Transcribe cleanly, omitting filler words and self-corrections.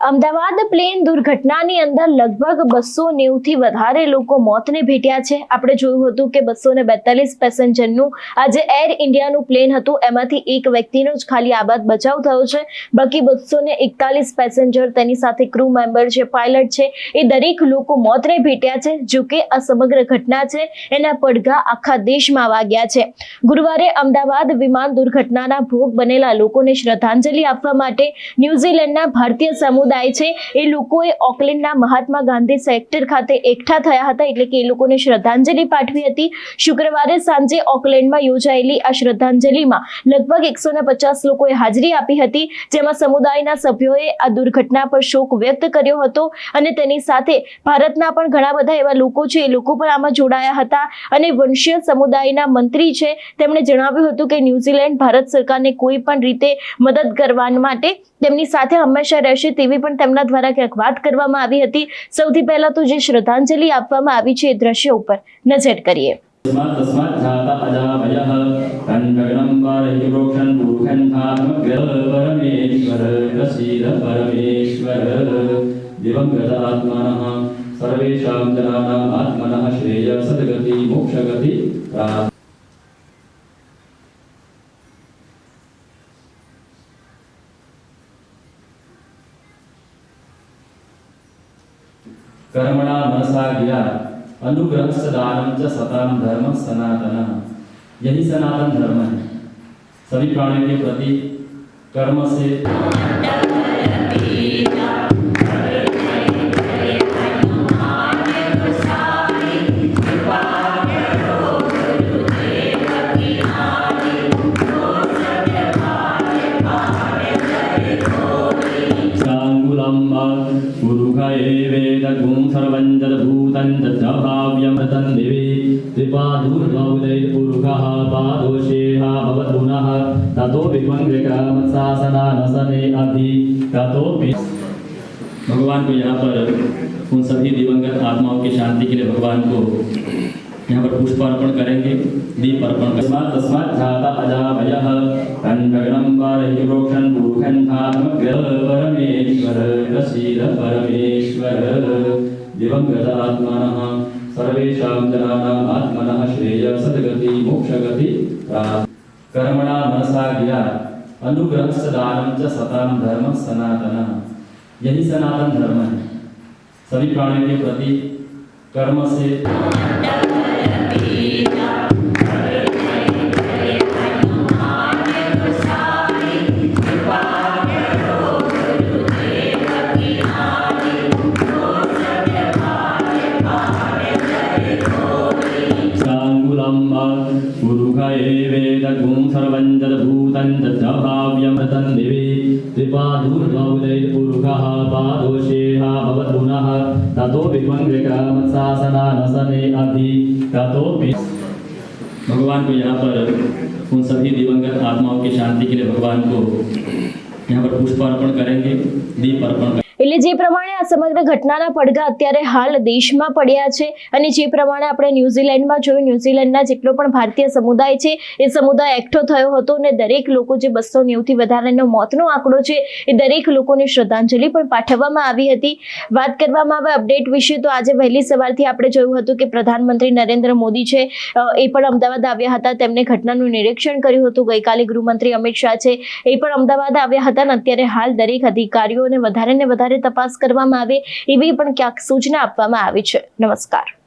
Ahmedabad plane દુર્ઘટનાની અંદર લગભગ 290 થી વધારે લોકો મોતને ભેટ્યા છે। આપણે જોયું હતું કે 242 પેસેન્જરનું આજે એર ઇન્ડિયાનું પ્લેન હતું, એમાંથી એક વ્યક્તિનો જ ખાલી આબાદ બચાવ થયો છે। બાકી 241 પેસેન્જર, તેની સાથે ક્રૂ મેમ્બર છે, પાયલટ છે, એ દરેક લોકો મોતને ભેટ્યા છે। જો કે આ સમગ્ર ઘટના છે એના પડઘા આખા દેશમાં વાગ્યા છે। ગુરુવારે અમદાવાદ વિમાન દુર્ઘટનાના ભોગ બનેલા લોકોને શ્રદ્ધાંજલિ આપવા માટે ન્યુઝીલેન્ડના ભારતીય સમુદાય છે એ લોકોએ ઓકલેન્ડના મહાત્મા ગાંધી સેક્ટર ખાતે એકઠા થયા હતા, એટલે કે એ લોકોને શ્રદ્ધાંજલિ પાઠવી હતી। શુક્રવારે સાંજે ઓકલેન્ડમાં યોજાયેલી આ શ્રદ્ધાંજલિમાં લગભગ 150 લોકોએ હાજરી આપી હતી, જેમાં સમુદાયના સભ્યોએ આ દુર્ઘટના પર શોક વ્યક્ત કર્યો હતો અને તેની સાથે ભારતના પણ ઘણા બધા એવા લોકો છે, એ લોકો પણ આમાં જોડાયા હતા। અને વંશીય સમુદાયના મંત્રી છે, તેમણે જણાવ્યું હતું કે ન્યુઝીલેન્ડ ભારત સરકારને કોઈ પણ રીતે મદદ કરવા માટે તેમની સાથે હંમેશા રહેશે તેવી પણ તેમના દ્વારા ક્યાંક વાત કરવામાં આવી હતી। સૌથી પહેલા તો જે શ્રદ્ધાંજલિ આપવામાં આવી છે એ દ્રશ્યો ઉપર નજર કરીએ। दिवंगत आत्मनः सर्वेषां जनानां आत्मनः श्रेय सद्गति मोक्षगति कर्मणा मनसा गिरा अनुग्रह दानम च सताम धर्म सनातन। यही सनातन धर्म है। सभी प्राणियों के प्रति कर्म से भगवान को यहाँ पर उन सभी दिवंगत आत्माओं की शांति के लिए भगवान को यहाँ पर पुष्प अर्पण करेंगे, दीप अर्पण करेंगे। तस्मात् जाता अजाभयः तन्नगनं वारहिप्रोक्षन् भूखण्डात्मग्रह परमेश्वर रसीद परमेश्वर। दिवंगत आत्मनः सर्वेषां जनानां आत्मनः श्रेय सद्गति मोक्षगति कर्मणा मनसा गिरा अनुग्रह दानम च सताम धर्म सनातन। यही सनातन धर्म है। सभी प्राणियों के प्रति कर्म से भगवान को यहाँ पर उन सभी दिवंगत आत्माओं की शांति के लिए भगवान को यहाँ पर पुष्प अर्पण करेंगे, दीप अर्पण करेंगे। એટલે જે પ્રમાણે આ સમગ્ર ઘટનાના પડઘા અત્યારે હાલ દેશમાં પડ્યા છે અને જે પ્રમાણે આપણે ન્યુઝીલેન્ડમાં જોયું, ન્યુઝીલેન્ડના જેટલો પણ ભારતીય સમુદાય છે એ સમુદાય એકઠો થયો હતો અને દરેક લોકો જે 290 થી વધારેનો મોતનો આંકડો છે એ દરેક લોકોને શ્રદ્ધાંજલિ પણ પાઠવવામાં આવી હતી। વાત કરવામાં આવે અપડેટ વિશે તો આજે વહેલી સવારથી આપણે જોયું હતું કે પ્રધાનમંત્રી નરેન્દ્ર મોદી છે એ પણ અમદાવાદ આવ્યા હતા, તેમણે ઘટનાનું નિરીક્ષણ કર્યું હતું। ગઈકાલે ગૃહમંત્રી અમિત શાહ છે એ પણ અમદાવાદ આવ્યા હતા અને અત્યારે હાલ દરેક અધિકારીઓને વધારે ને વધારે તપાસ કરવામાં આવે એવી પણ ક્યાંક સૂચના આપવામાં આવી છે। નમસ્કાર।